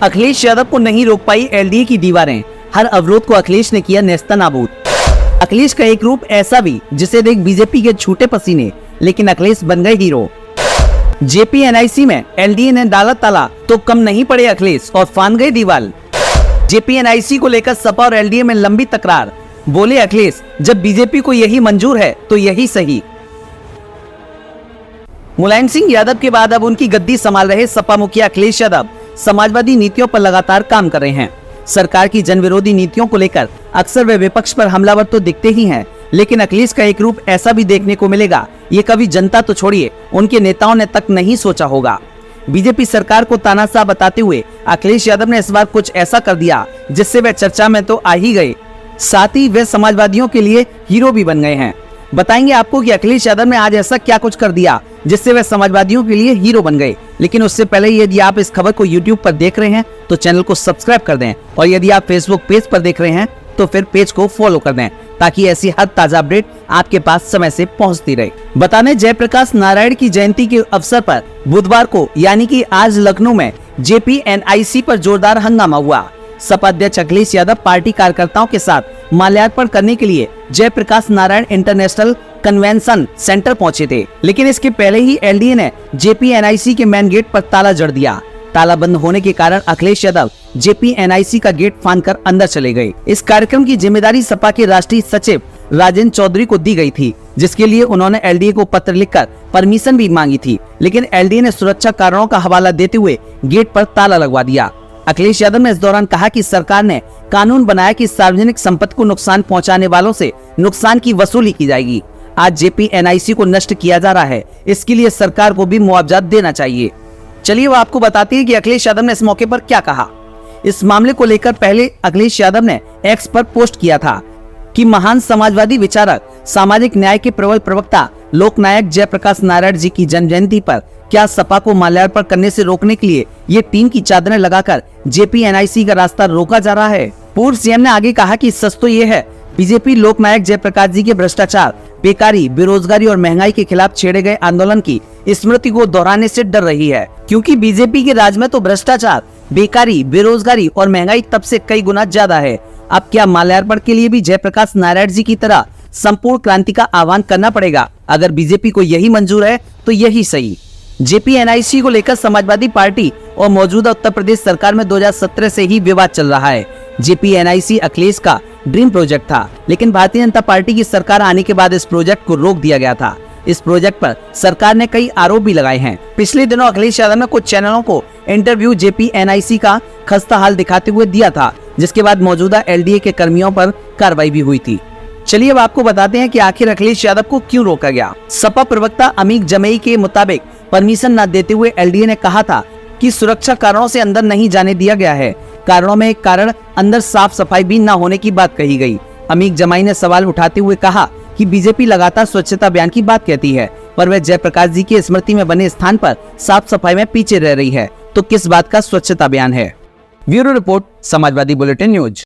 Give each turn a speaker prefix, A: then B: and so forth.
A: अखिलेश यादव को नहीं रोक पाई एलडीए की दीवारें, हर अवरोध को अखिलेश ने किया नेस्तनाबूद। अखिलेश का एक रूप ऐसा भी जिसे देख बीजेपी के छूटे पसीने, लेकिन अखिलेश बन गए हीरो। जेपीएनआईसी में एलडीए ने डाला ताला तो कम नहीं पड़े अखिलेश और फांद गए दीवार। जेपीएनआईसी को लेकर सपा और एलडीए में लंबी तकरार, बोले अखिलेश जब बीजेपी को यही मंजूर है तो यही सही। मुलायम सिंह यादव के बाद अब उनकी गद्दी संभाल रहे सपा मुखिया अखिलेश यादव समाजवादी नीतियों पर लगातार काम कर रहे हैं। सरकार की जनविरोधी नीतियों को लेकर अक्सर वे विपक्ष पर हमलावर तो दिखते ही हैं, लेकिन अखिलेश का एक रूप ऐसा भी देखने को मिलेगा, ये कभी जनता तो छोड़िए उनके नेताओं ने तक नहीं सोचा होगा। बीजेपी सरकार को तानाशाह बताते हुए अखिलेश यादव ने इस बार कुछ ऐसा कर दिया जिससे वे चर्चा में तो आ ही गए, साथ ही वे समाजवादियों के लिए हीरो भी बन गए हैं। बताएंगे आपको कि अखिलेश यादव ने आज ऐसा क्या कुछ कर दिया जिससे वे समाजवादियों के लिए हीरो बन गए। लेकिन उससे पहले यदि आप इस खबर को YouTube पर देख रहे हैं तो चैनल को सब्सक्राइब कर दें, और यदि आप Facebook पेज पर देख रहे हैं तो फिर पेज को फॉलो कर दें, ताकि ऐसी हर ताजा अपडेट आपके पास समय से पहुंचती रहे। बताने जयप्रकाश नारायण की जयंती के अवसर पर बुधवार को यानी कि आज लखनऊ में जेपीएनआईसी पर जोरदार हंगामा हुआ। सपा अध्यक्ष अखिलेश यादव पार्टी कार्यकर्ताओं के साथ माल्यार्पण करने के लिए Jayaprakash Narayan international convention centre पहुंचे थे, लेकिन इसके पहले ही एलडीए ने जेपीएनआईसी के मेन गेट पर ताला जड़ दिया। ताला बंद होने के कारण अखिलेश यादव जेपीएनआईसी का गेट फांदकर अंदर चले गए। इस कार्यक्रम की जिम्मेदारी सपा के राष्ट्रीय सचिव राजेंद्र चौधरी को दी गई थी, जिसके लिए उन्होंने एलडीए को पत्र लिखकर परमिशन भी मांगी थी, लेकिन एलडीए ने सुरक्षा कारणों का हवाला देते हुए गेट पर ताला लगवा दिया। अखिलेश यादव ने इस दौरान कहा कि सरकार ने कानून बनाया कि सार्वजनिक संपत्ति को नुकसान पहुंचाने वालों से नुकसान की वसूली की जाएगी। आज जेपीएनआईसी को नष्ट किया जा रहा है, इसके लिए सरकार को भी मुआवजा देना चाहिए। चलिए वो आपको बताते हैं कि अखिलेश यादव ने इस मौके पर क्या कहा। इस मामले को लेकर पहले अखिलेश यादव ने एक्स पर पोस्ट किया था कि महान समाजवादी विचारक, सामाजिक न्याय के प्रबल प्रवक्ता लोकनायक जयप्रकाश नारायण जी की जन्म जयंती पर क्या सपा को माल्यार्पण करने से रोकने के लिए ये टीम की चादरें लगाकर जेपीएनआईसी का रास्ता रोका जा रहा है। पूर्व सीएम ने आगे कहा कि सच तो ये है, बीजेपी लोकनायक जयप्रकाश जी के भ्रष्टाचार, बेकारी, बेरोजगारी और महंगाई के खिलाफ छेड़े गए आंदोलन की स्मृति को दोहराने से डर रही है, क्योंकि बीजेपी के राज में तो भ्रष्टाचार, बेकारी, बेरोजगारी और महंगाई तब से कई गुना ज्यादा है। अब क्या माल्यार्पण के लिए भी जयप्रकाश नारायण जी की तरह संपूर्ण क्रांति का आह्वान करना पड़ेगा? अगर बीजेपी को यही मंजूर है तो यही सही। जेपीएनआईसी को लेकर समाजवादी पार्टी और मौजूदा उत्तर प्रदेश सरकार में 2017 से ही विवाद चल रहा है। जेपीएनआईसी अखिलेश का ड्रीम प्रोजेक्ट था, लेकिन भारतीय जनता पार्टी की सरकार आने के बाद इस प्रोजेक्ट को रोक दिया गया था। इस प्रोजेक्ट पर सरकार ने कई आरोप भी लगाए हैं। पिछले दिनों अखिलेश यादव ने कुछ चैनलों को इंटरव्यू जेपीएनआईसी का खस्ता हाल दिखाते हुए दिया था, जिसके बाद मौजूदा एलडीए के कर्मियों पर कार्रवाई भी हुई थी। चलिए अब आपको बताते हैं कि आखिर अखिलेश यादव को क्यों रोका गया। सपा प्रवक्ता अमीक जमई के मुताबिक परमिशन न देते हुए एलडीए ने कहा था कि सुरक्षा कारणों से अंदर नहीं जाने दिया गया है। कारणों में एक कारण अंदर साफ सफाई भी न होने की बात कही गई। अमीक जमाई ने सवाल उठाते हुए कहा कि बीजेपी लगातार स्वच्छता अभियान की बात कहती है, पर वह जयप्रकाश जी की स्मृति में बने स्थान पर साफ सफाई में पीछे रह रही है, तो किस बात का स्वच्छता अभियान है? Bureau report, Samajwadi bulletin news.